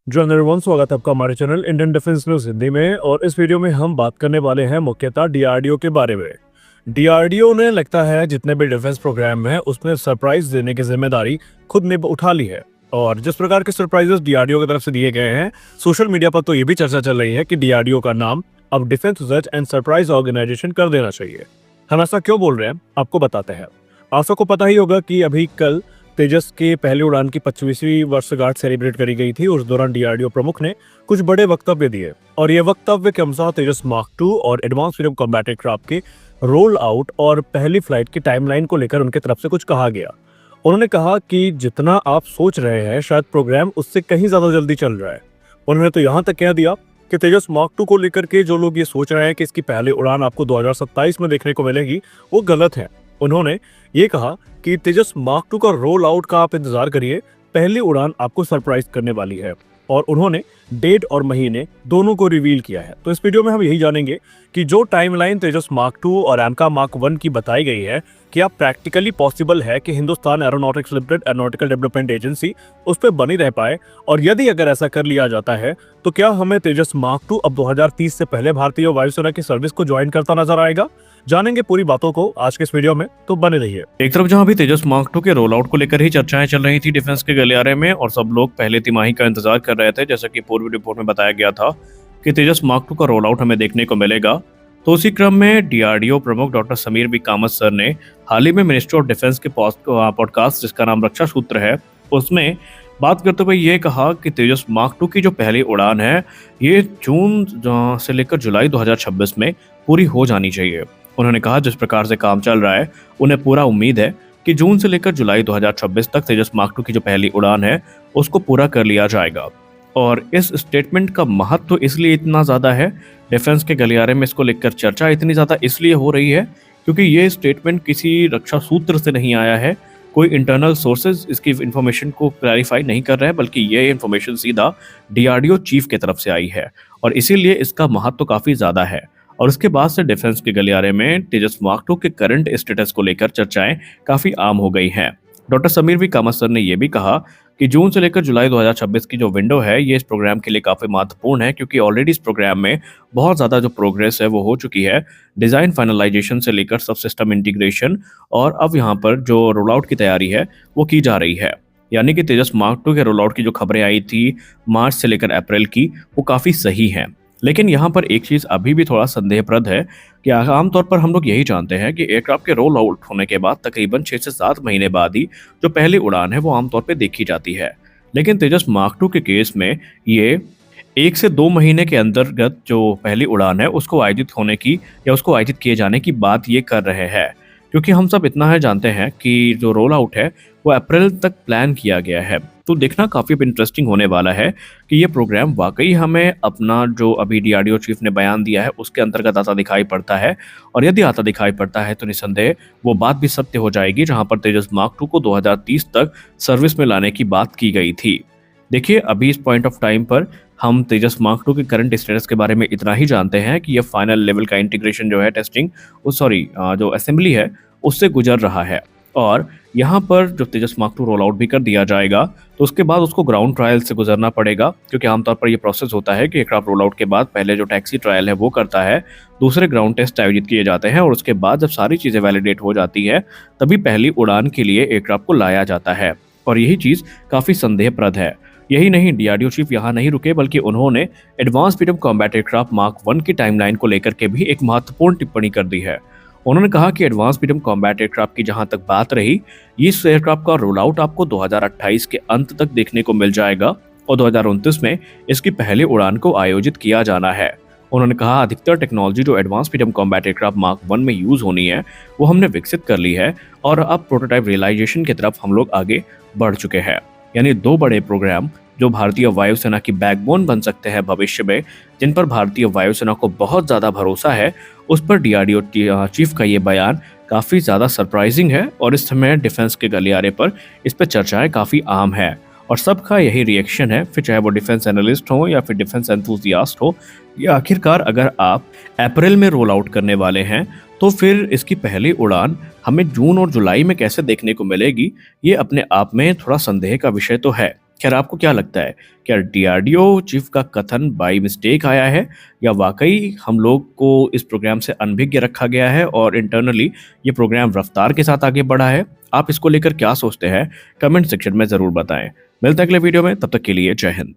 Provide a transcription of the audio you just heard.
General one स्वागत है आपका हमारे channel Indian defence news Hindi में। और इस वीडियो में हम बात करने वाले हैं मुख्यतः डीआरडीओ के बारे में। डीआरडीओ ने लगता है जितने भी डिफेंस प्रोग्राम हैं उसमें सरप्राइज देने की जिम्मेदारी खुद ने उठा ली है। और जिस प्रकार के सरप्राइजेस डीआरडीओ की तरफ से दिए गए हैं, सोशल मीडिया पर तो ये भी चर्चा चल रही है कि डीआरडीओ का नाम अब defence research and surprise organisation कर देना चाहिए। हम ऐसा क्यों बोल रहे हैं आपको बताते हैं। आप सबको पता ही होगा कि अभी कल तेजस के पहली उड़ान की 25वीं वर्षगांठ सेलिब्रेट करी गई थी। उस दौरान डीआरडीओ प्रमुख ने कुछ बड़े वक्तव्य दिए और ये वक्तव्य के अनुसार तेजस मार्क 2 और एडवांस मीडियम कॉम्बैट एयरक्राफ्ट के रोल आउट और पहली फ्लाइट की टाइमलाइन को लेकर उनके तरफ से कुछ कहा गया। उन्होंने कहा कि जितना आप सोच रहे हैं शायद प्रोग्राम उससे कहीं ज्यादा जल्दी चल रहा है। उन्होंने तो यहाँ तक कह दिया कि तेजस मार्क 2 को लेकर के जो लोग ये सोच रहे हैं कि इसकी पहली उड़ान आपको 2027 में देखने को मिलेगी, वो गलत है। उन्होंने ये कहा कि तेजस मार्क 2 का रोल आउट का आप इंतजार करिए, पहली उड़ान आपको सरप्राइज करने वाली है। और उन्होंने डेट और महीने दोनों को रिवील किया है। तो इस वीडियो में हम यही जानेंगे कि जो टाइमलाइन तेजस मार्क 2 और एमका मार्क 1 की बताई गई है, क्या प्रैक्टिकली पॉसिबल है कि Hindustan aeronautics limited aeronautical development agency उस पर बनी रह पाए। और यदि अगर ऐसा कर लिया जाता है तो क्या हमें तेजस मार्क 2 अब 2030 से पहले भारतीय वायुसेना की सर्विस को ज्वाइन करता नजर आएगा। जानेंगे पूरी बातों को आज के इस वीडियो में, तो बने रहिए। एक तरफ जहां भी तेजस मार्क 2 के रोल आउट को लेकर ही चर्चाएं चल रही थी डिफेंस के गलियारे में, और सब लोग पहले तिमाही का इंतजार कर रहे थे, जैसा कि पूर्व रिपोर्ट में बताया गया था कि तेजस मार्क 2 का रोल आउट हमें देखने को मिलेगा। तो उसी क्रम में डीआरडीओ प्रमुख doctor Samir B Kamat sir ने हाल ही में मिनिस्ट्री ऑफ डिफेंस के पॉडकास्ट जिसका नाम रक्षा सूत्र है, उसमें बात करते हुए ये कहा कि तेजस मार्क 2 की जो पहली उड़ान है ये जून से लेकर जुलाई 2026 में पूरी हो जानी चाहिए। उन्होंने कहा जिस प्रकार से काम चल रहा है उन्हें पूरा उम्मीद है कि जून से लेकर जुलाई 2026 तक तेजस मार्क 2 की जो पहली उड़ान है उसको पूरा कर लिया जाएगा। और इस स्टेटमेंट का महत्व इसलिए इतना ज़्यादा है, डिफेंस के गलियारे में इसको लेकर चर्चा इतनी ज़्यादा इसलिए हो रही है क्योंकि ये स्टेटमेंट किसी रक्षा सूत्र से नहीं आया है, कोई इंटरनल सोर्सेज इसकी इन्फॉर्मेशन को क्लैरिफाई नहीं कर रहे हैं, बल्कि ये इन्फॉर्मेशन सीधा डीआरडीओ चीफ की तरफ से आई है और इसीलिए इसका महत्व काफ़ी ज़्यादा है। और उसके बाद से डिफेंस के गलियारे में तेजस मार्क 2 के करंट स्टेटस को लेकर चर्चाएं काफी आम हो गई हैं। Doctor Samir V Kamat sir ने यह भी कहा कि जून से लेकर जुलाई 2026 की जो विंडो है ये इस प्रोग्राम के लिए काफी महत्वपूर्ण है, क्योंकि ऑलरेडी इस प्रोग्राम में बहुत ज्यादा जो प्रोग्रेस है वो हो चुकी है, डिजाइन फाइनलाइजेशन से लेकर सब सिस्टम इंटीग्रेशन, और अब यहाँ पर जो रोल आउट की तैयारी है वो की जा रही है। यानी कि तेजस मार्क 2 के रोल आउट की जो खबरें आई थी मार्च से लेकर अप्रैल की, वो काफी सही हैं। लेकिन यहाँ पर एक चीज़ अभी भी थोड़ा संदेहप्रद है कि आमतौर पर हम लोग यही जानते हैं कि एयरक्राफ्ट के रोल आउट होने के बाद तकरीबन 6 से 7 महीने बाद ही जो पहली उड़ान है वो आमतौर पर देखी जाती है। लेकिन तेजस मार्क 2 के केस में ये 1 से 2 महीने के अंतर्गत जो पहली उड़ान है उसको आयोजित होने की या उसको आयोजित किए जाने की बात ये कर रहे हैं, क्योंकि हम सब इतना है जानते हैं कि जो रोल आउट है वो अप्रैल तक प्लान किया गया है। तो देखना काफ़ी इंटरेस्टिंग होने वाला है कि ये प्रोग्राम वाकई हमें अपना जो अभी डीआरडीओ चीफ ने बयान दिया है उसके अंतर्गत आता दिखाई पड़ता है, और यदि आता दिखाई पड़ता है तो निसंदेह वो बात भी सत्य हो जाएगी जहां पर तेजस मार्क 2 को 2030 तक सर्विस में लाने की बात की गई थी। देखिए अभी इस पॉइंट ऑफ टाइम पर हम तेजस मार्क 2 के करंट स्टेटस के बारे में इतना ही जानते हैं कि ये फाइनल लेवल का इंटीग्रेशन जो है टेस्टिंग जो असेंबली है उससे गुजर रहा है, और यहाँ पर जो तेजस मार्क 2 रोल आउट भी कर दिया जाएगा तो उसके बाद उसको ग्राउंड ट्रायल से गुजरना पड़ेगा, क्योंकि आमतौर पर ये प्रोसेस होता है कि एयरक्राफ्ट रोल आउट के बाद पहले जो टैक्सी ट्रायल है वो करता है, दूसरे ग्राउंड टेस्ट आयोजित किए जाते हैं, और उसके बाद जब सारी चीज़ें वैलिडेट हो जाती है तभी पहली उड़ान के लिए एयरक्राफ्ट को लाया जाता है। और यही चीज़ काफ़ी संदेहप्रद है। यही नहीं, डीआरडीओ चीफ यहाँ नहीं रुके, बल्कि उन्होंने advance medium combat aircraft mark 1 की टाइमलाइन को लेकर के भी एक महत्वपूर्ण टिप्पणी कर दी है। उन्होंने कहा कि एडवांस मीडियम कॉम्बैट एयरक्राफ्ट की जहां तक बात रही, इस एयरक्राफ्ट का रोल आउट आपको 2028 के अंत तक देखने को मिल जाएगा और 2029 में इसकी पहली उड़ान को आयोजित किया जाना है। उन्होंने कहा अधिकतर टेक्नोलॉजी जो advance medium combat aircraft mark 1 में यूज होनी है वो हमने विकसित कर ली है, और अब प्रोटोटाइप रियलाइजेशन की तरफ हम लोग आगे बढ़ चुके हैं। यानी 2 बड़े प्रोग्राम जो भारतीय वायुसेना की बैकबोन बन सकते हैं भविष्य में, जिन पर भारतीय वायुसेना को बहुत ज़्यादा भरोसा है, उस पर डीआरडीओ चीफ का ये बयान काफ़ी ज़्यादा सरप्राइजिंग है, और इस समय डिफेंस के गलियारे पर इस पर चर्चाएं काफ़ी आम है और सबका यही रिएक्शन है, फिर चाहे वो डिफेंस एनालिस्ट हो या फिर डिफेंस एंथुसियास्ट हो, या आखिरकार अगर आप अप्रैल में रोल आउट करने वाले हैं तो फिर इसकी पहली उड़ान हमें जून और जुलाई में कैसे देखने को मिलेगी, ये अपने आप में थोड़ा संदेह का विषय तो है। खैर आपको क्या लगता है, क्या डीआरडीओ चीफ का कथन बाई मिस्टेक आया है या वाकई हम लोग को इस प्रोग्राम से अनभिज्ञ रखा गया है और इंटरनली ये प्रोग्राम रफ्तार के साथ आगे बढ़ा है? आप इसको लेकर क्या सोचते हैं? कमेंट सेक्शन में ज़रूर बताएं। मिलते हैं अगले वीडियो में, तब तक के लिए जय हिंद।